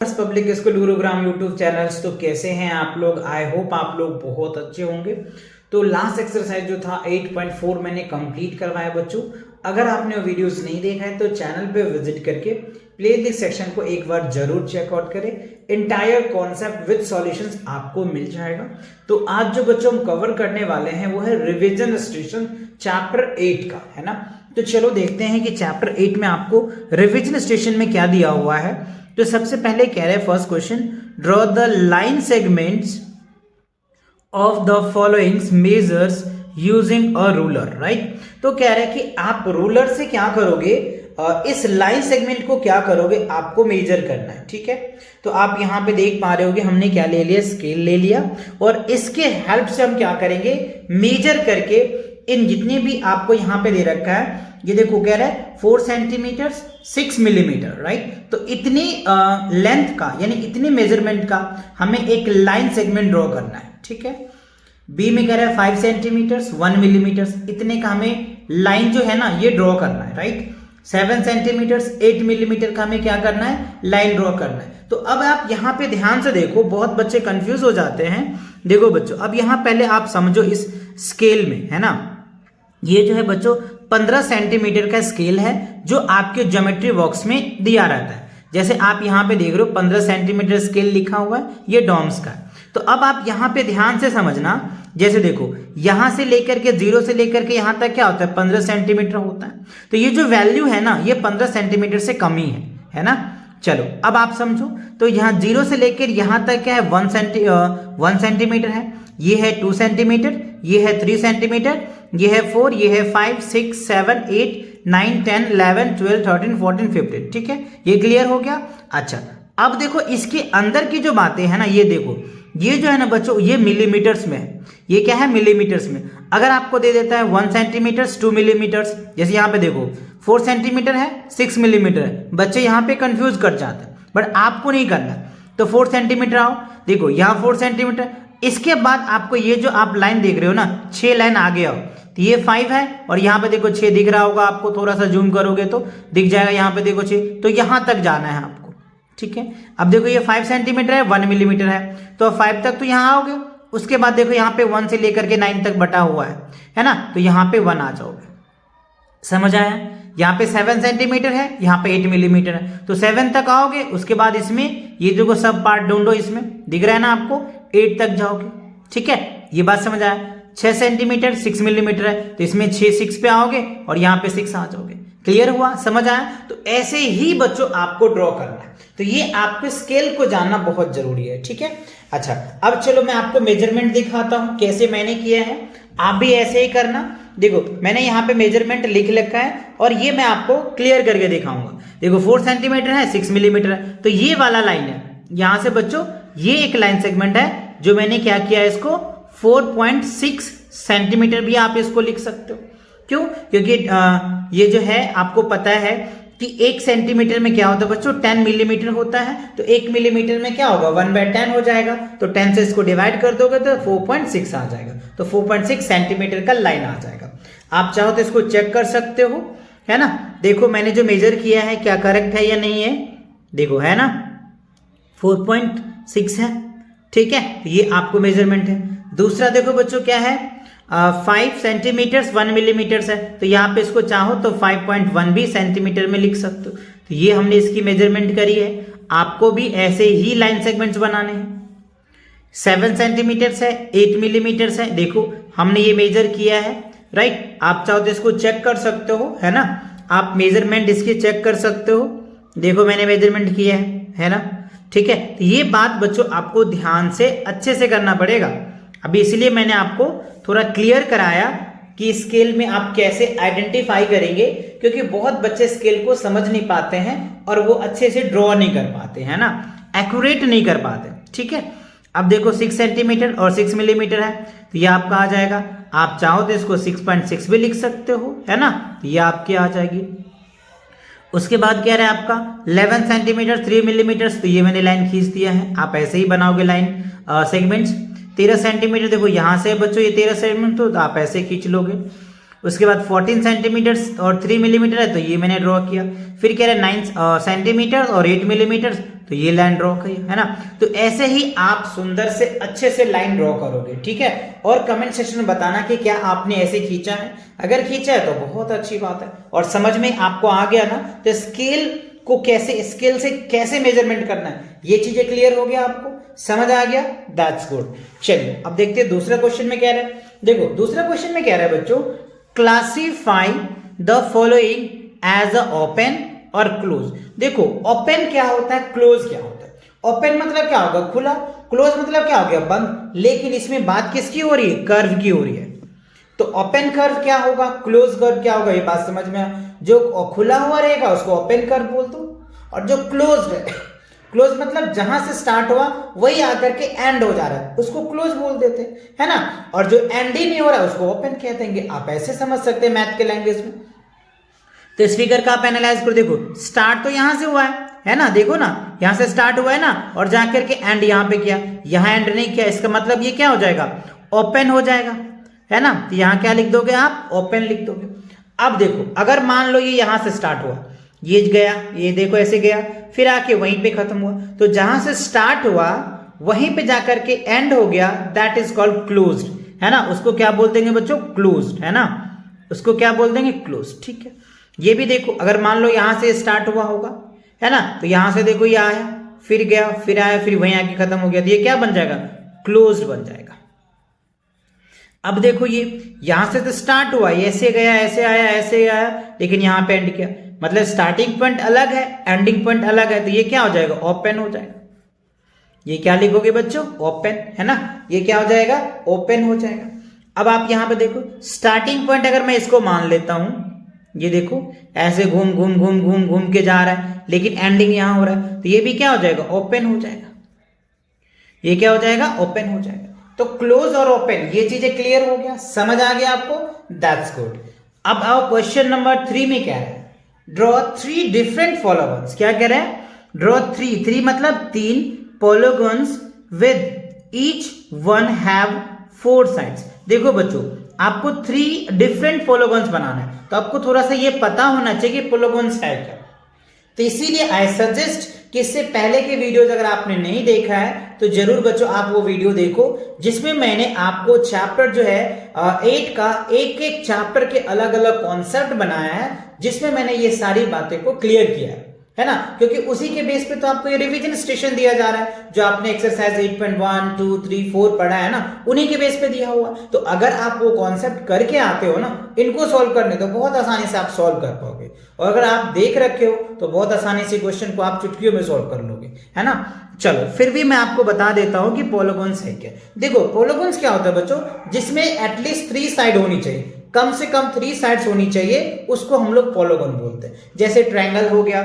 Public school Gurugram YouTube channels. तो कैसे हैं आप लोग? आई होप आप लोग बहुत अच्छे होंगे। तो लास्ट एक्सरसाइज जो था 8.4 मैंने कंप्लीट करवाया बच्चों। अगर आपने वो वीडियोस नहीं देखा है तो चैनल पे विजिट करके प्लेलिस्ट सेक्शन को एक बार जरूर चेकआउट करें। इंटायर कॉन्सेप्ट विद सॉल्यूशंस आपको मिल जाएगा। तो आज जो बच्चों हम कवर करने वाले हैं वो है रिवीजन स्टेशन चैप्टर 8 का, है ना। तो चलो देखते हैं कि चैप्टर 8 में आपको रिवीजन स्टेशन में क्या दिया हुआ है। तो सबसे पहले कह रहे हैं first question, draw the line segments of the followings measures using a ruler, right. तो कह रहे हैं कि आप रूलर से क्या करोगे, इस लाइन सेगमेंट को क्या करोगे, आपको मेजर करना है, ठीक है। तो आप यहां पे देख पा रहे होगे हमने क्या ले लिया, स्केल ले लिया, और इसके हेल्प से हम क्या करेंगे, मेजर करके इन जितने भी आपको यहां पे दे रखा है, ये देखो कह रहा है 4 सेंटीमीटर 6 मिलीमीटर, राइट। तो इतनी लेंथ का यानी इतनी मेजरमेंट का हमें एक लाइन सेगमेंट ड्रॉ करना है, ठीक है। बी में कह रहा है 5 सेंटीमीटर 1 मिलीमीटर, इतने का हमें लाइन जो है ना ये ड्रॉ करना है, राइट। 7 सेंटीमीटर 8 मिलीमीटर का हमें क्या करना है, लाइन ड्रॉ करना है। तो अब आप यहाँ पे ध्यान से देखो, बहुत बच्चे कंफ्यूज हो जाते हैं। देखो बच्चों, अब यहाँ पहले आप समझो इस स्केल में, है ना, ये जो है बच्चों 15 सेंटीमीटर का स्केल है जो आपके ज्योमेट्री बॉक्स में दिया रहता है। जैसे आप यहाँ पे देख रहे हो 15 सेंटीमीटर स्केल लिखा हुआ है, ये डॉम्स का है। तो अब आप यहाँ पे ध्यान से समझना, जैसे देखो यहां से लेकर के 0 से लेकर के यहां तक क्या होता है, 15 सेंटीमीटर होता है। तो ये जो वैल्यू है ना ये 15 सेंटीमीटर से कम ही है ना। चलो अब आप समझो, तो यहाँ 0 से लेकर यहां तक क्या है 1 सेंटीमीटर है, ये है 2 सेंटीमीटर, ये है 3 सेंटीमीटर, ये है 4, ये है 5 6 7 8 9 10 11 12 13 14 15, ठीक है। ये क्लियर हो गया। अच्छा अब देखो इसके अंदर की जो बातें हैं ना, ये देखो ये जो है ना बच्चों ये मिलीमीटर्स में है, ये क्या है मिलीमीटर्स में। अगर आपको दे देता है 1 सेंटीमीटर 2 मिलीमीटर, जैसे यहाँ पे देखो 4 सेंटीमीटर है 6 मिलीमीटर है, बच्चे यहाँ पे कंफ्यूज कर जाते हैं, बट आपको नहीं करना। तो 4 सेंटीमीटर आओ, देखो यहाँ 4 सेंटीमीटर, इसके बाद आपको ये जो आप लाइन देख रहे हो ना 6 लाइन आगे आओ, तो ये 5 है और यहाँ पे देखो 6 दिख रहा होगा आपको, थोड़ा सा जूम करोगे तो दिख जाएगा, यहाँ पे देखो 6, तो यहाँ तक जाना है आपको, ठीक है। अब देखो ये 5 सेंटीमीटर है 1 मिलीमीटर है, तो 5 तक तो यहाँ आओगे, उसके बाद देखो यहाँ पे 1 से लेकर के 9 तक बटा हुआ है ना, तो यहाँ पे 1 आ जाओगे। समझ आया? यहाँ पे 7 सेंटीमीटर है, यहाँ पे 8 मिलीमीटर है, तो 7 तक आओगे, उसके बाद इसमें ये जो सब पार्ट ढूंढो, इसमें दिख रहा है ना आपको, 8 तक जाओगे, ठीक है। ये बात समझ आया? 6 सेंटीमीटर 6 मिलीमीटर है, तो इसमें 6 पे आओगे और यहाँ पे 6 आ जाओगे। क्लियर हुआ? समझ आया? तो ऐसे ही बच्चों आपको ड्रॉ करना है। तो ये आपके स्केल को जानना बहुत जरूरी है, ठीक है। अच्छा अब चलो मैं आपको मेजरमेंट दिखाता हूं कैसे मैंने किया है, आप भी ऐसे ही करना। देखो मैंने यहाँ पे मेजरमेंट लिख रखा है और ये मैं आपको क्लियर करके दिखाऊंगा। देखो 4 सेंटीमीटर है 6 मिलीमीटर है, तो ये वाला लाइन है, यहां से बच्चों ये एक लाइन सेगमेंट है जो मैंने क्या किया है, इसको 4.6 सेंटीमीटर भी आप इसको लिख सकते हो। क्यों? क्योंकि ये जो है आपको पता है कि 1 सेंटीमीटर में क्या होता है बच्चों, 10 मिलीमीटर होता है, तो 1 मिलीमीटर में क्या होगा 1/10 हो जाएगा, तो 10 से इसको डिवाइड कर दोगे तो 4.6 आ जाएगा, तो 4.6 सेंटीमीटर का लाइन आ जाएगा। आप चाहो तो इसको चेक कर सकते हो, है ना। देखो मैंने जो मेजर किया है क्या करेक्ट है या नहीं है, देखो है ना 4.6 है, ठीक है। तो ये आपको मेजरमेंट है। दूसरा देखो बच्चों क्या है, 5 सेंटीमीटर 1 मिलीमीटर है, तो यहाँ पे इसको चाहो तो 5.1 भी सेंटीमीटर में लिख सकते हो। तो ये हमने इसकी मेजरमेंट करी है। आपको भी ऐसे ही लाइन सेगमेंट्स बनाने हैं। 7 सेंटीमीटर है 8 मिलीमीटर है, देखो हमने ये मेजर किया है, राइट। आप चाहो तो इसको चेक कर सकते हो, है ना, आप मेजरमेंट इसकी चेक कर सकते हो। देखो मैंने मेजरमेंट किया है ना, ठीक है। तो ये बात बच्चों आपको ध्यान से अच्छे से करना पड़ेगा। अभी इसलिए मैंने आपको थोड़ा क्लियर कराया कि स्केल में आप कैसे आइडेंटिफाई करेंगे, क्योंकि बहुत बच्चे स्केल को समझ नहीं पाते हैं और वो अच्छे से ड्रॉ नहीं कर पाते हैं ना, एक्यूरेट नहीं कर पाते, ठीक है। अब देखो 6 सेंटीमीटर और 6 मिलीमीटर है, तो ये आपका आ जाएगा। आप चाहो तो इसको 6.6 भी लिख सकते हो, है ना, ये आपकी आ जाएगी। उसके बाद क्या रहा है आपका 11 सेंटीमीटर 3 मिलीमीटर, तो ये मैंने लाइन खींच दिया है, आप ऐसे ही बनाओगे लाइन सेगमेंट्स। 13 सेंटीमीटर देखो यहां से बच्चों ये 13 सेंटीमीटर, तो आप ऐसे खींच लोगे। उसके बाद 14 सेंटीमीटर और 3 मिलीमीटर है तो ये मैंने ड्रॉ किया। फिर कह रहे 9 सेंटीमीटर और 8 मिलीमीटर तो ये लाइन ड्रॉ की है ना। तो ऐसे ही आप सुंदर से अच्छे से लाइन ड्रॉ करोगे, ठीक है। और कमेंट सेक्शन में बताना कि क्या आपने ऐसे खींचा है, अगर खींचा है तो बहुत अच्छी बात है और समझ में आपको आ गया ना। तो स्केल से कैसे मेजरमेंट करना है ये चीजें क्लियर हो गया, आपको समझ आ गया, दैट्स गुड। चलिए अब देखते हैं दूसरा क्वेश्चन में क्या रहा है। देखो दूसरा क्वेश्चन में क्या रहा है बच्चों, classify the following as a open और क्लोज। देखो ओपन क्या होता है, क्लोज क्या होता है। ओपन मतलब क्या होगा, खुला, क्लोज मतलब क्या हो गया, बंद। लेकिन इसमें बात किसकी हो रही है, कर्व की हो रही है। तो ओपन कर्व क्या होगा, क्लोज कर्व क्या होगा, ये बात समझ में आ। जो खुला हुआ रहेगा उसको ओपन कर्व बोल दो, और जो क्लोज है, क्लोज मतलब जहां से स्टार्ट हुआ वही आकर के एंड हो जा रहा है उसको क्लोज बोल देते है ना। और जो एंड ही नहीं हो रहा है उसको ओपन कह देंगे। आप ऐसे समझ सकते हैं मैथ के लैंग्वेज में। तो इस फिगर का आप एनालाइज करो, देखो स्टार्ट तो यहां से हुआ है ना, देखो ना यहां से स्टार्ट हुआ है ना, और जाकर के एंड यहां पे किया, यहां एंड नहीं किया, इसका मतलब ये क्या हो जाएगा, ओपन हो जाएगा, है ना। तो यहां क्या लिख दोगे आप, ओपन लिख दोगे। अब देखो अगर मान लो ये यहां से स्टार्ट हुआ, ये गया, ये देखो ऐसे गया, फिर आके वहीं पे खत्म हुआ, तो जहां से स्टार्ट हुआ वहीं पे जाकर के एंड हो गया, दैट इज कॉल्ड क्लोज्ड, है ना। उसको क्या बोल देंगे बच्चों, क्लोज्ड, है ना, उसको क्या बोल देंगे, क्लोज, ठीक है। ये भी देखो अगर मान लो यहां से स्टार्ट हुआ होगा, है ना, तो यहां से देखो ये आया, फिर गया, फिर आया, फिर वहीं आके खत्म हो गया, तो ये क्या बन जाएगा, क्लोज्ड बन जाएगा। अब देखो ये यहां से तो स्टार्ट हुआ, ऐसे गया, ऐसे आया, ऐसे आया, लेकिन यहां पे एंड किया, मतलब स्टार्टिंग पॉइंट अलग है, एंडिंग पॉइंट अलग है, तो ये क्या हो जाएगा, ओपन हो जाएगा। ये क्या लिखोगे बच्चों, ओपन, है ना, ये क्या हो जाएगा, ओपन हो जाएगा। अब आप यहां पे देखो स्टार्टिंग पॉइंट अगर मैं इसको मान लेता हूं, ये देखो ऐसे घूम घूम घूम घूम घूम के जा रहा है, लेकिन एंडिंग यहां हो रहा है, तो ये भी क्या हो जाएगा, ओपन हो जाएगा। ये क्या हो जाएगा, ओपन हो जाएगा। तो क्लोज और ओपन ये चीजें क्लियर हो गया, समझ आ गया आपको, दैट्स गुड। अब आओ क्वेश्चन नंबर 3 में क्या है, ड्रॉ 3 डिफरेंट पॉलीगॉन्स। क्या कह रहे हैं, ड्रॉ 3 मतलब 3 polygons with each one have 4 sides. देखो बच्चों आपको 3 डिफरेंट पॉलीगॉन्स बनाना है, तो आपको थोड़ा सा ये पता होना चाहिए कि पॉलीगॉन्स है क्या। तो इसीलिए आई सजेस्ट कि इससे पहले के वीडियोज अगर आपने नहीं देखा है तो जरूर बच्चों आप वो वीडियो देखो, जिसमें मैंने आपको चैप्टर जो है 8 का एक एक चैप्टर के अलग अलग कॉन्सेप्ट बनाया है, जिसमें मैंने ये सारी बातें को क्लियर किया है ना। क्योंकि उसी के बेस पे तो आपको ये रिवीजन स्टेशन दिया जा रहा है, जो आपने एक्सरसाइज 8.1 2 3 4 पढ़ा है ना, उन्हीं के बेस पे दिया हुआ। तो अगर आप वो कॉन्सेप्ट करके आते हो ना इनको सॉल्व करने, तो बहुत आसानी से आप सॉल्व कर पाओगे। और अगर आप देख रखे हो तो बहुत आसानी से क्वेश्चन को आप चुटकियों में सॉल्व कर लोगे, है ना। चलो फिर भी मैं आपको बता देता हूं कि पॉलीगॉन्स है क्या। देखो पॉलीगॉन्स क्या होता है बच्चों, जिसमें एटलीस्ट 3 साइड होनी चाहिए, कम से कम 3 साइड्स होनी चाहिए, उसको हम लोग पॉलीगॉन बोलते हैं। जैसे ट्रायंगल हो गया,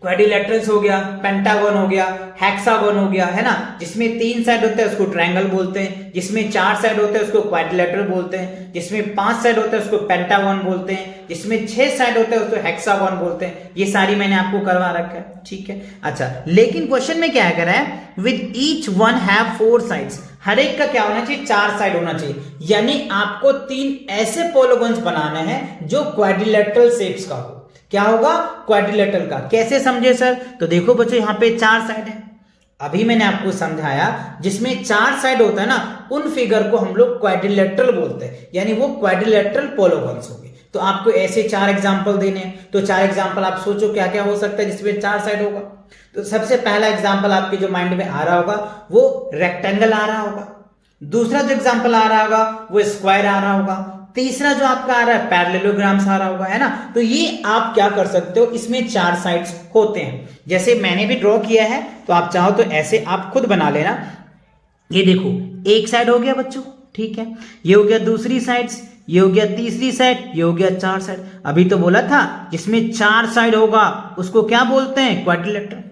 क्वाड्रिलेटरल्स हो गया, पेंटागन हो गया, हेक्सागन हो गया, है ना। जिसमें 3 साइड होते हैं उसको ट्रायंगल बोलते हैं, जिसमें 4 साइड होते हैं उसको क्वाड्रिलेटरल बोलते हैं, जिसमें 5 साइड होते हैं उसको पेंटागन बोलते हैं, जिसमें 6 साइड होते हैं उसको हेक्सागन बोलते हैं। ये सारी मैंने आपको करवा रखा है, ठीक है। अच्छा लेकिन क्वेश्चन में क्या कह रहा है, with each one have 4 sides, हर एक का क्या होना चाहिए, 4 साइड होना चाहिए। यानी आपको 3 ऐसे पॉलीगॉन्स बनाने हैं जो क्वाड्रिलेटरल शेप्स का हो। क्या होगा, क्वाड्रिलेटरल का। कैसे समझे सर, तो देखो बच्चों यहाँ पे 4 साइड है, अभी मैंने आपको समझाया, जिसमें 4 साइड होता है ना उन फिगर को हम लोग क्वाड्रिलेटरल बोलते हैं, यानी वो क्वाड्रिलेटरल पॉलीगॉन्स होंगे। तो आपको ऐसे 4 एग्जांपल देने हैं, तो 4 एग्जांपल आप सोचो क्या क्या हो सकता है जिसमें 4 साइड होगा। तो सबसे पहला एग्जांपल आपके जो माइंड में आ रहा होगा वो रेक्टेंगल आ रहा होगा, दूसरा जो एग्जांपल आ रहा होगा वो स्क्वायर आ रहा होगा, तीसरा जो आपका आ रहा है पैरेललोग्राम्स आ रहा होगा, है ना। तो ये आप क्या कर सकते हो, इसमें 4 साइड्स होते हैं। जैसे मैंने भी ड्रॉ किया है, तो आप चाहो तो ऐसे आप खुद बना लेना। ये देखो एक साइड हो गया बच्चों, ठीक है, ये हो गया दूसरी साइड्स, ये हो गया तीसरी साइड, ये हो गया 4 साइड। अभी तो बोला था जिसमें 4 साइड होगा उसको क्या बोलते हैं, क्वाड्रिलेटरल।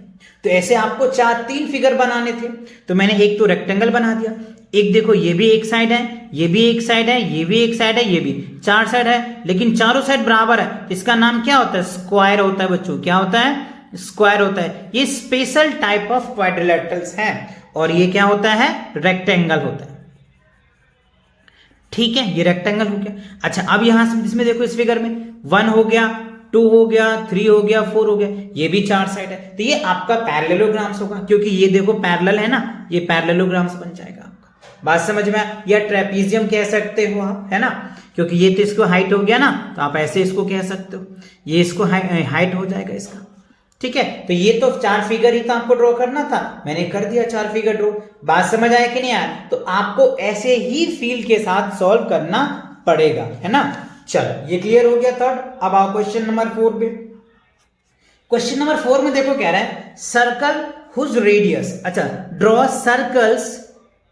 तो ऐसे आपको 3 फिगर बनाने थे, तो मैंने एक तो रेक्टेंगल बना दिया, एक देखो ये भी एक साइड है, ये भी एक साइड है, ये भी एक साइड है, ये भी 4 साइड है, लेकिन चारों साइड बराबर है। इसका नाम क्या होता है, स्क्वायर होता है बच्चों। क्या होता है, स्क्वायर होता है। ये स्पेशल टाइप ऑफ क्वाड्रिलेटरल्स हैं, और ये क्या होता है, रेक्टेंगल होता है। ठीक है, ये रेक्टेंगल हो गया। अच्छा, अब यहां से इसमें देखो, इस फिगर में 1 हो गया, 2 हो गया, 3 हो गया, 4 हो गया, ये भी 4 साइड है, तो ये आपका पैरेललोग्राम्स होगा, क्योंकि ये देखो पैरेलल है ना, ये पैरेललोग्राम्स बन जाएगा आपका। बात समझ में? या ट्रेपीजियम कह सकते हो आप, है ना, क्योंकि ये तो इसको हाइट हो गया ना, तो आप ऐसे इसको कह सकते हो, ये इसको हाइट हो जाएगा इसका। ठीक है, तो ये तो 4 फिगर ही तो आपको ड्रॉ करना था, मैंने कर दिया 4 फिगर ड्रॉ। बात समझ आया कि नहीं आया? तो आपको ऐसे ही फील के साथ सॉल्व करना पड़ेगा, है ना। चलो, ये क्लियर हो गया थर्ड। अब आओ क्वेश्चन नंबर 4 पे। क्वेश्चन नंबर 4 में देखो क्या रहा है, सर्कल हुज रेडियस। अच्छा, ड्रॉ सर्कल्स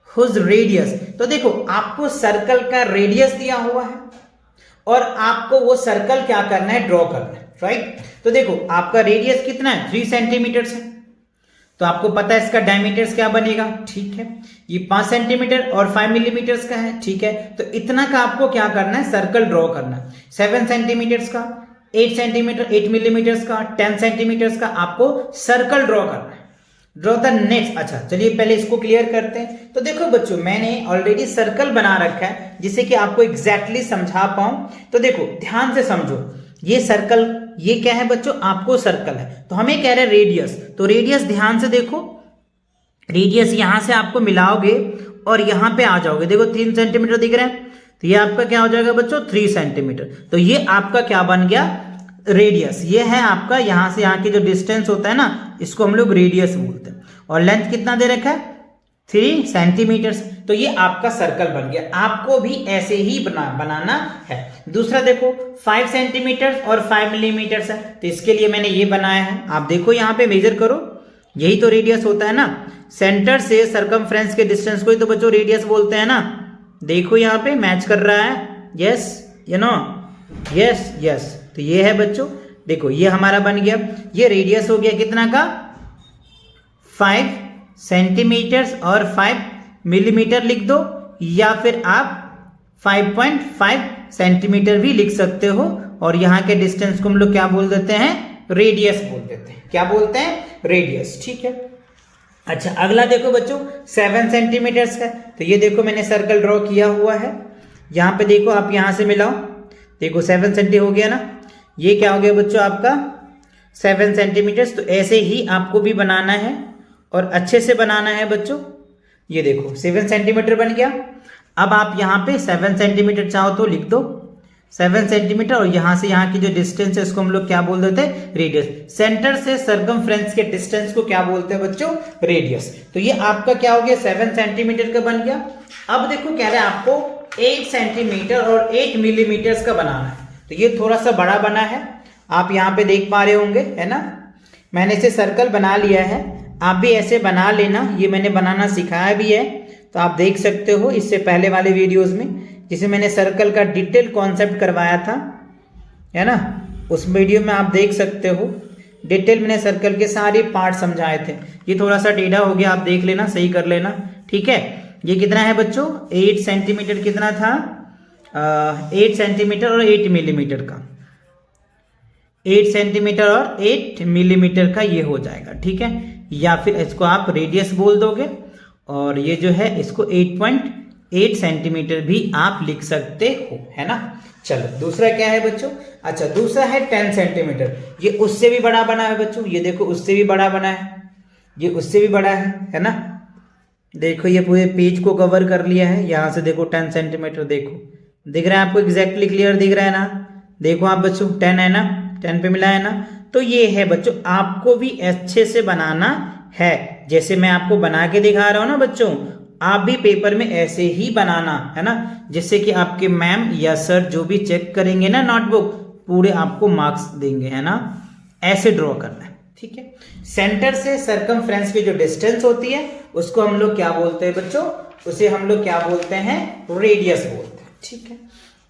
हुज रेडियस। तो देखो आपको सर्कल का रेडियस दिया हुआ है और आपको वो सर्कल क्या करना है, ड्रॉ करना है, राइट। तो देखो आपका रेडियस कितना है, 3 सेंटीमीटर है, तो आपको पता है इसका डायमीटर्स क्या बनेगा, ठीक है, ये 5 सेंटीमीटर और 5 मिलीमीटर का है, ठीक है। तो इतना का आपको क्या करना है, सर्कल ड्रॉ करना है। 7 सेंटीमीटर का, 8 सेंटीमीटर, 8 मिलीमीटर का, 10 सेंटीमीटर का आपको सर्कल ड्रॉ करना है। Draw the next. अच्छा, चलिए पहले इसको क्लियर करते हैं। तो देखो बच्चों, मैंने ऑलरेडी सर्कल बना रखा है जिससे कि आपको एग्जैक्टली समझा पाऊं। तो देखो ध्यान से समझो, ये सर्कल, ये क्या है बच्चों, आपको सर्कल है, तो हमें कह रहे हैं रेडियस। तो रेडियस ध्यान से देखो, रेडियस यहां से आपको मिलाओगे और यहां पे आ जाओगे, देखो 3 सेंटीमीटर दिख रहा है, तो ये आपका क्या हो जाएगा बच्चों, 3 सेंटीमीटर। तो ये आपका क्या बन गया, रेडियस। ये है आपका यहां से यहां की जो डिस्टेंस होता है ना, इसको हम लोग रेडियस बोलते हैं। और लेंथ कितना दे रखा है, 3 सेंटीमीटर। तो ये आपका सर्कल बन गया। आपको भी ऐसे ही बनाना है। दूसरा देखो 5 सेंटीमीटर और 5 मिलीमीटर है, तो इसके लिए मैंने ये बनाया है। आप देखो यहाँ पे मेजर करो, यही तो रेडियस होता है ना, सेंटर से सरकमफ्रेंस के डिस्टेंस को ही तो बच्चों रेडियस बोलते हैं ना। देखो यहाँ पे मैच कर रहा है, yes you know, yes yes. तो ये है बच्चों, देखो ये हमारा बन गया, ये रेडियस हो गया कितना का, 5 सेंटीमीटर और 5 मिलीमीटर लिख दो, या फिर आप 5.5 सेंटीमीटर भी लिख सकते हो। और यहाँ के डिस्टेंस को हम लोग क्या बोल देते हैं, रेडियस बोल देते हैं। क्या बोलते हैं, रेडियस, ठीक है। अच्छा, अगला देखो बच्चों 7 सेंटीमीटर का, तो ये देखो मैंने सर्कल ड्रॉ किया हुआ है। यहाँ पे देखो, आप यहाँ से मिलाओ, देखो 7 सेंटी हो गया ना, ये क्या हो गया बच्चों आपका 7 सेंटीमीटर। तो ऐसे ही आपको भी बनाना है और अच्छे से बनाना है बच्चों। ये देखो 7 सेंटीमीटर बन गया। अब आप यहाँ पे 7 सेंटीमीटर चाहो तो लिख दो, 7 सेंटीमीटर, और यहाँ से यहाँ की जो डिस्टेंस है उसको हम लोग क्या बोल देते हैं, रेडियस। सेंटर से सरकमफ्रेंस के डिस्टेंस को क्या बोलते हैं बच्चों, रेडियस। तो ये आपका क्या हो गया, 7 सेंटीमीटर का बन गया। अब देखो कह रहे हैं आपको 8 सेंटीमीटर और 8 मिलीमीटर का बनाना है, तो ये थोड़ा सा बड़ा बना है, आप यहाँ पे देख पा रहे होंगे, है ना। मैंने इसे सर्कल बना लिया है, आप भी ऐसे बना लेना, ये मैंने बनाना सिखाया भी है, तो आप देख सकते हो इससे पहले वाले वीडियोस में, जिसे मैंने सर्कल का डिटेल कॉन्सेप्ट करवाया था, है ना, उस वीडियो में आप देख सकते हो डिटेल मैंने सर्कल के सारे पार्ट समझाए थे। ये थोड़ा सा टेढ़ा हो गया, आप देख लेना, सही कर लेना, ठीक है। ये कितना है बच्चों, 8 सेंटीमीटर कितना था, 8 सेंटीमीटर और 8 मिलीमीटर का, 8 सेंटीमीटर और 8 मिलीमीटर का ये हो जाएगा, ठीक है। या फिर इसको आप रेडियस बोल दोगे, और ये जो है इसको 8.8 सेंटीमीटर भी आप लिख सकते हो, है ना। चलो दूसरा क्या है बच्चों, अच्छा दूसरा है 10 सेंटीमीटर। ये उससे भी बड़ा बना है बच्चों, ये देखो उससे भी बड़ा बना है, ये उससे भी बड़ा है ना। देखो ये पूरे पेज को कवर कर लिया है, यहाँ से देखो 10 सेंटीमीटर, देखो दिख रहा है आपको, एग्जैक्टली क्लियर दिख रहा है ना। देखो आप बच्चों 10 है ना, 10 पे मिला है ना। तो ये है बच्चों, आपको भी अच्छे से बनाना है, जैसे मैं आपको बना के दिखा रहा हूं ना बच्चों, आप भी पेपर में ऐसे ही बनाना, है ना, जिससे कि आपके मैम या सर जो भी चेक करेंगे ना नोटबुक, पूरे आपको मार्क्स देंगे, है ना। ऐसे ड्रॉ करना है, ठीक है। सेंटर से सरकमफ्रेंस की जो डिस्टेंस होती है उसको हम लोग क्या बोलते हैं बच्चों, उसे हम लोग क्या बोलते हैं, रेडियस बोलते हैं, ठीक है।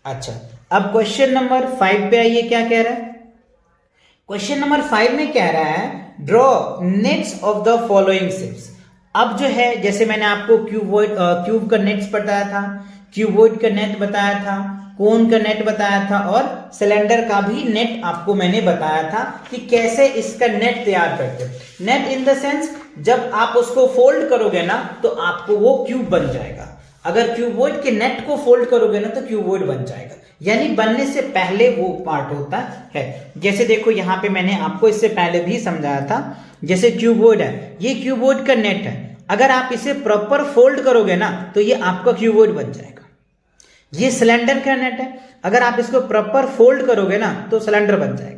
अच्छा, अब क्वेश्चन नंबर 5 पे आइए, क्या कह रहा है। क्वेश्चन नंबर 5 में कह रहा है draw nets of the following shapes. अब जो है, जैसे मैंने आपको क्यूब का नेट्स बताया था, क्यूबॉइड का नेट बताया था, कोन का नेट बताया था, और सिलेंडर का भी नेट आपको मैंने बताया था कि कैसे इसका नेट तैयार करते हैं। नेट इन द सेंस, जब आप उसको फोल्ड करोगे ना तो आपको वो क्यूब बन जाएगा। अगर क्यूबॉइड के नेट को फोल्ड करोगे ना तो क्यूबॉइड बन जाएगा, यानी बनने से पहले वो पार्ट होता है। जैसे देखो यहाँ पे मैंने आपको इससे पहले भी समझाया था, जैसे क्यूबॉइड है, ये क्यूबॉइड का नेट है, अगर आप इसे प्रॉपर फोल्ड करोगे ना तो ये आपका क्यूबॉइड बन जाएगा। ये सिलेंडर का नेट है, अगर आप इसको प्रॉपर फोल्ड करोगे ना तो सिलेंडर बन जाएगा।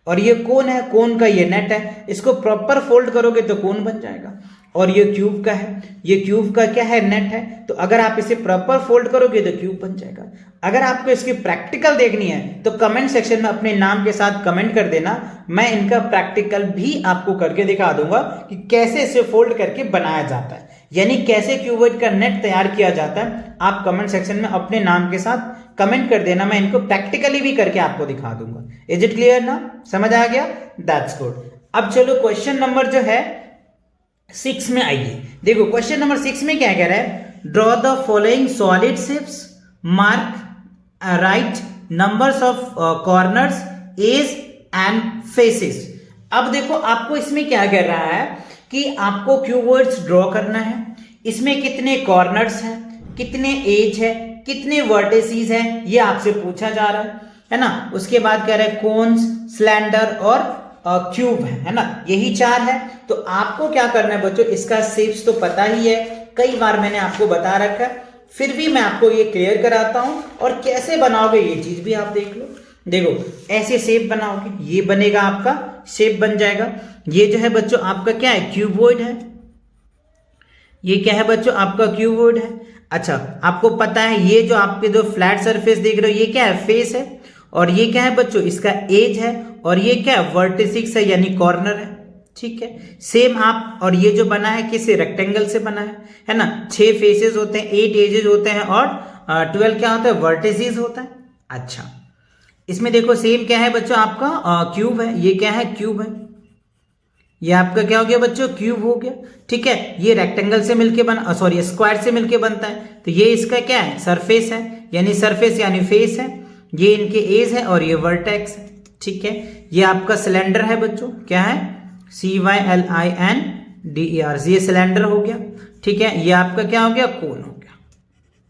और ये कोन है, कोन का ये नेट है, इसको प्रॉपर फोल्ड करोगे तो कोन बन जाएगा। और ये क्यूब का है, ये क्यूब का क्या है, नेट है, तो अगर आप इसे प्रॉपर फोल्ड करोगे तो क्यूब बन जाएगा। अगर आपको इसकी प्रैक्टिकल देखनी है तो कमेंट सेक्शन में अपने नाम के साथ कमेंट कर देना, मैं इनका प्रैक्टिकल भी आपको करके दिखा दूंगा कि कैसे इसे फोल्ड करके बनाया जाता है, यानी कैसे क्यूबॉइड का नेट तैयार किया जाता है। आप कमेंट सेक्शन में अपने नाम के साथ कमेंट कर देना, मैं इनको प्रैक्टिकली भी करके आपको दिखा दूंगा। इज इट क्लियर ना, समझ आ गया? That's good. अब चलो क्वेश्चन नंबर जो है 6 में आइए। देखो क्वेश्चन नंबर 6 में क्या कह रहा है, draw the following solid shapes, mark right numbers of corners, edge and faces. अब देखो आपको इसमें क्या कह रहा है कि आपको क्यूबॉइड्स ड्रॉ करना है, इसमें कितने कॉर्नर्स हैं, कितने एज है, कितने वर्टिसेस हैं, ये आपसे पूछा जा रहा है ना। उसके बाद कह रहा है कोन्स, सिलेंडर और क्यूब है ना, यही 4 है। तो आपको क्या करना है बच्चों, इसका शेप्स तो पता ही है, कई बार मैंने आपको बता रखा है, फिर भी मैं आपको ये क्लियर कराता हूं। और कैसे बनाओगे ये चीज भी आप देख लो। देखो ऐसे शेप बनाओगे, ये बनेगा आपका शेप बन जाएगा। ये जो है बच्चों आपका क्या है, क्यूबॉइड है। ये क्या है बच्चों, आपका क्यूबॉइड है। अच्छा आपको पता है ये जो आपके जो फ्लैट सरफेस देख रहे हो ये क्या है, फेस है। और ये क्या है बच्चों, इसका एज है। और ये क्या है, वर्टिसिक्स है यानी कॉर्नर है। ठीक है, सेम आप, और ये जो बना है किसी रेक्टेंगल से बना है ना। 6 फेसेस होते हैं, 8 एजेस होते हैं और 12 क्या होता है, वर्टिसेस होता है। अच्छा इसमें देखो सेम क्या है बच्चों, आपका क्यूब है। ये क्या है, क्यूब है। ये आपका क्या हो गया बच्चों, क्यूब हो गया। ठीक है, ये रेक्टेंगल से मिलके बना, सॉरी स्क्वायर से मिलके बनता है। तो ये इसका क्या है, सरफेस है, यानी सरफेस यानी फेस है। ये इनके एज है और ये वर्टेक्स है। ठीक है, ये आपका सिलेंडर है बच्चों, क्या है, CYLINDER, ये सिलेंडर हो गया। ठीक है, ये आपका क्या हो गया, कोन हो गया।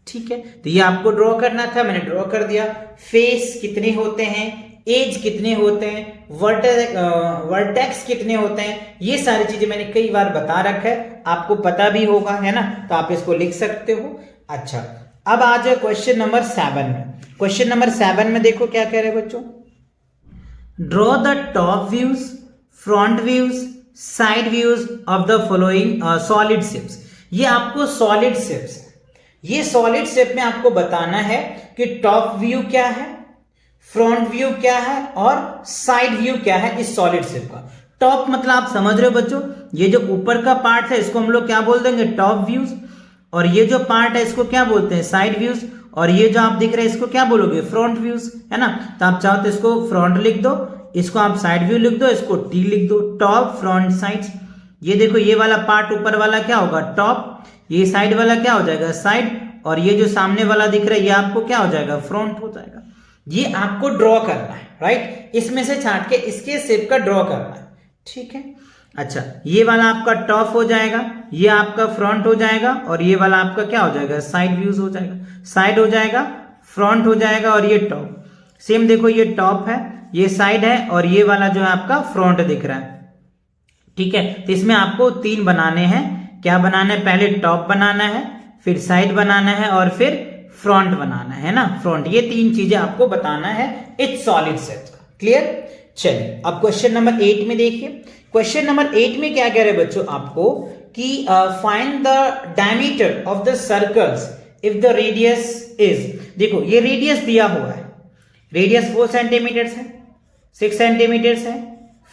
ठीक है, तो ये आपको ड्रॉ करना था, मैंने ड्रॉ कर दिया। फेस कितने होते हैं, एज कितने होते हैं, वर्टेक्स कितने होते हैं, ये सारी चीजें मैंने कई बार बता रखा है, आपको पता भी होगा है ना, तो आप इसको लिख सकते हो। अच्छा अब आ जाए क्वेश्चन नंबर 7 में। क्वेश्चन नंबर 7 में देखो क्या कह रहे हैं बच्चों, draw the top views, front views, side views of the following solid shapes. ये आपको सॉलिड शेप्स है, ये सॉलिड शेप में आपको बताना है कि टॉप व्यू क्या है, फ्रंट व्यू क्या है और साइड व्यू क्या है इस सॉलिड शेप का। टॉप मतलब आप समझ रहे हो बच्चों, ये जो ऊपर का पार्ट है इसको हम लोग क्या बोल देंगे, टॉप व्यूज। और ये जो पार्ट है इसको क्या बोलते हैं, साइड व्यूज। और ये जो आप दिख रहे हैं इसको क्या बोलोगे, फ्रंट व्यूज, है ना। तो आप चाहो तो इसको फ्रंट लिख दो, इसको आप साइड व्यू लिख दो, इसको टी लिख दो, टॉप फ्रंट साइड। ये देखो ये वाला पार्ट ऊपर वाला क्या होगा, टॉप, ये साइड वाला क्या हो जाएगा, साइड, और ये जो सामने वाला दिख रहा है ये आपको क्या हो जाएगा, फ्रंट हो जाएगा। ये आपको ड्रॉ करना है, राइट, इसमें से छांट के इसके शेप का ड्रॉ करना है। ठीक है, अच्छा ये वाला आपका टॉप हो जाएगा, ये आपका फ्रंट हो जाएगा, और ये वाला आपका क्या हो जाएगा, साइड व्यूज हो जाएगा। साइड हो जाएगा, फ्रंट हो जाएगा, और ये टॉप। सेम देखो ये टॉप है, ये साइड है, और ये वाला जो है आपका फ्रंट दिख रहा है। ठीक है, तो इसमें आपको 3 बनाने हैं। क्या बनाना है, पहले टॉप बनाना है, फिर साइड बनाना है, और फिर फ्रंट बनाना है ना, फ्रंट। ये 3 चीजें आपको बताना है इट्स सॉलिड शेप का। क्लियर, चलिए अब क्वेश्चन नंबर 8 में देखिए। क्वेश्चन नंबर 8 में क्या कह रहे हैं बच्चों आपको कि find the diameter of the circles if the radius is, देखो ये रेडियस दिया हुआ है, रेडियस 4 सेंटीमीटर है, 6 सेंटीमीटर है,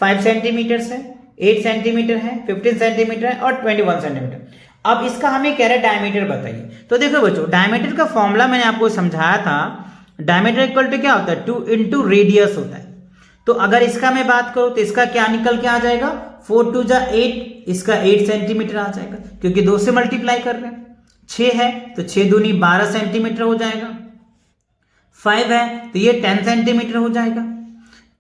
5 सेंटीमीटर है, 8 सेंटीमीटर है, 15 सेंटीमीटर है और 21 सेंटीमीटर। अब इसका हमें कह रहे डायमीटर बताइए। तो देखो बच्चों डायमीटर का फॉर्मूला मैंने आपको समझाया था, डायमीटर इक्वल टू क्या होता है, 2 इंटू रेडियस होता है। तो अगर इसका मैं बात करूं तो इसका क्या निकल के आ जाएगा, 4 2 जा 8, इसका 8 सेंटीमीटर आ जाएगा, क्योंकि 2 से मल्टीप्लाई कर रहे हैं। 6 है तो 6 दूनी 12 सेंटीमीटर हो जाएगा। 5 है तो ये 10 सेंटीमीटर हो जाएगा।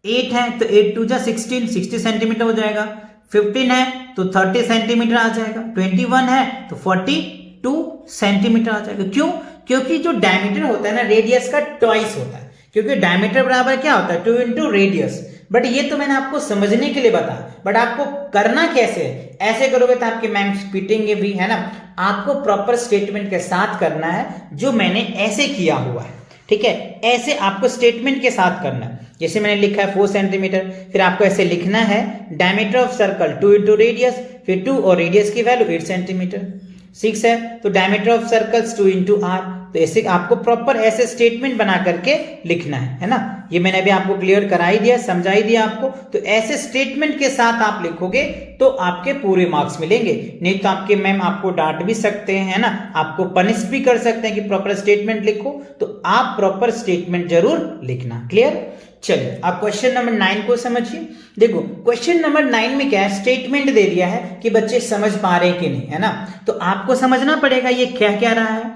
8 है तो 8 2 जा 16, 60 सेंटीमीटर हो जाएगा। 15 है तो 30 सेंटीमीटर आ जाएगा। 21 है तो 42 2 सेंटीमीटर आ जाएगा। क्यों? क्योंकि जो डायमीटर होता है ना रेडियस का ट्वाइस होता है, क्योंकि डायमीटर बराबर क्या होता है 2 इंटू रेडियस। बट ये तो मैंने आपको समझने के लिए बताया, बट आपको करना कैसे है, ऐसे करोगे तो आपके मैम पीटेंगे भी, है ना। आपको प्रॉपर स्टेटमेंट के साथ करना है, जो मैंने ऐसे किया हुआ है, ठीक है। ऐसे आपको स्टेटमेंट के साथ करना है, जैसे मैंने लिखा है 4 सेंटीमीटर, फिर आपको ऐसे लिखना है diameter of circle 2 into radius, फिर 2 और रेडियस की वैल्यू 8 सेंटीमीटर, 6 है तो diameter of circles 2 into R. तो ऐसे आपको प्रॉपर ऐसे स्टेटमेंट बना करके लिखना है ना। ये मैंने अभी आपको क्लियर करा ही दिया, समझा ही दिया आपको। तो ऐसे स्टेटमेंट के साथ आप लिखोगे तो आपके पूरे मार्क्स मिलेंगे, नहीं तो आपके मैम आपको डांट भी सकते हैं, है ना, आपको पनिश भी कर सकते हैं कि प्रॉपर स्टेटमेंट लिखो। तो आप प्रॉपर स्टेटमेंट जरूर लिखना। क्लियर? चलिए आप क्वेश्चन नंबर 9 को समझिए। देखो क्वेश्चन नंबर 9 में क्या है, स्टेटमेंट दे दिया है कि बच्चे समझ पा रहे हैं कि नहीं, है ना। तो आपको समझना पड़ेगा ये क्या कह रहा है।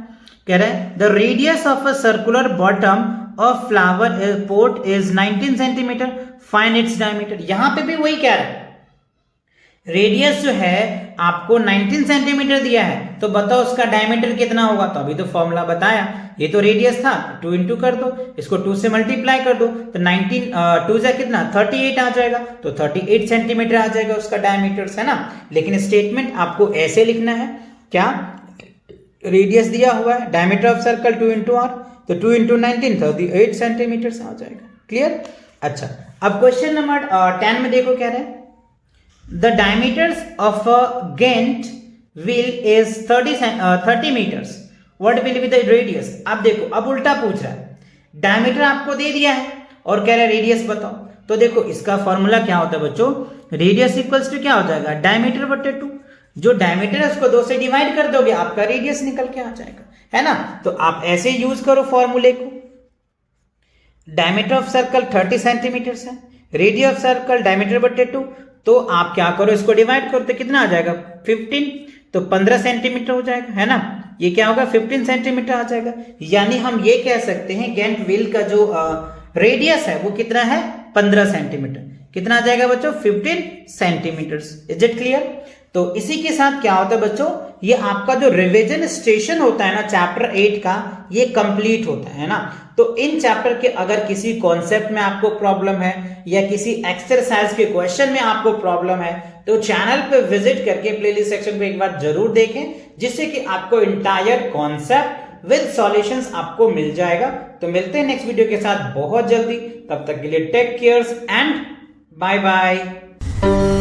कह रहा है the radius of a circular bottom of flower pot is 19 centimetre, find its diameter. यहां पे भी वही कह रहा है, रेडियस जो है आपको 19 सेंटीमीटर दिया है, तो बताओ उसका डायमीटर कितना होगा। तो अभी तो फॉर्मूला बताया, ये तो रेडियस था, 2 इंटू कर दो, इसको 2 से मल्टीप्लाई कर दो, तो 19 2 से कितना 38 आ जाएगा, तो 38 सेंटीमीटर आ जाएगा उसका डायमीटर, है ना। लेकिन स्टेटमेंट आपको ऐसे लिखना है, क्या रेडियस दिया हुआ है, diameter of circle 2 into R, तो 2 इंटू 19 38 सेंटीमीटर आ जाएगा। क्लियर? अच्छा अब क्वेश्चन नंबर 10 में देखो क्या रहा है, the diameters of a giant wheel is 30 metres, what will be the radius. अब देखो अब उल्टा पूछ रहा है, डायमीटर आपको दे दिया है और कह रहा है रेडियस बताओ। तो देखो इसका फॉर्मूला क्या होता है बच्चों, रेडियस इक्वल्स टू क्या हो जाएगा, डायमीटर बटे 2। जो डायमीटर है उसको 2 से डिवाइड कर दोगे, आपका रेडियस निकल के आ जाएगा, है ना। तो आप ऐसे यूज करो फॉर्मूले को। डायमीटर ऑफ सर्कल 30 सेंटीमीटर है, रेडियस ऑफ सर्कल डायमीटर बटे 2, तो आप क्या करो इसको डिवाइड करो, तो कितना आ जाएगा 15, तो 15 सेंटीमीटर हो जाएगा, है ना। ये क्या होगा 15 सेंटीमीटर आ जाएगा। यानी हम ये कह सकते हैं गेंट व्हील का जो रेडियस है वो कितना है 15 सेंटीमीटर। कितना आ जाएगा बच्चों 15 सेंटीमीटर। Is it clear? तो इसी के साथ क्या होता है बच्चों, ये आपका जो रिवीजन स्टेशन होता है ना चैप्टर 8 का, ये कंप्लीट होता है ना। तो इन चैप्टर के अगर किसी कॉन्सेप्ट में आपको प्रॉब्लम है या किसी एक्सरसाइज के क्वेश्चन में आपको प्रॉब्लम है, तो चैनल पे विजिट करके प्लेलिस्ट सेक्शन पे एक बार जरूर देखें, जिससे कि आपको इंटायर कॉन्सेप्ट विद सॉल्यूशंस आपको मिल जाएगा। तो मिलते हैं नेक्स्ट वीडियो के साथ बहुत जल्दी, तब तक के लिए take cares and bye bye.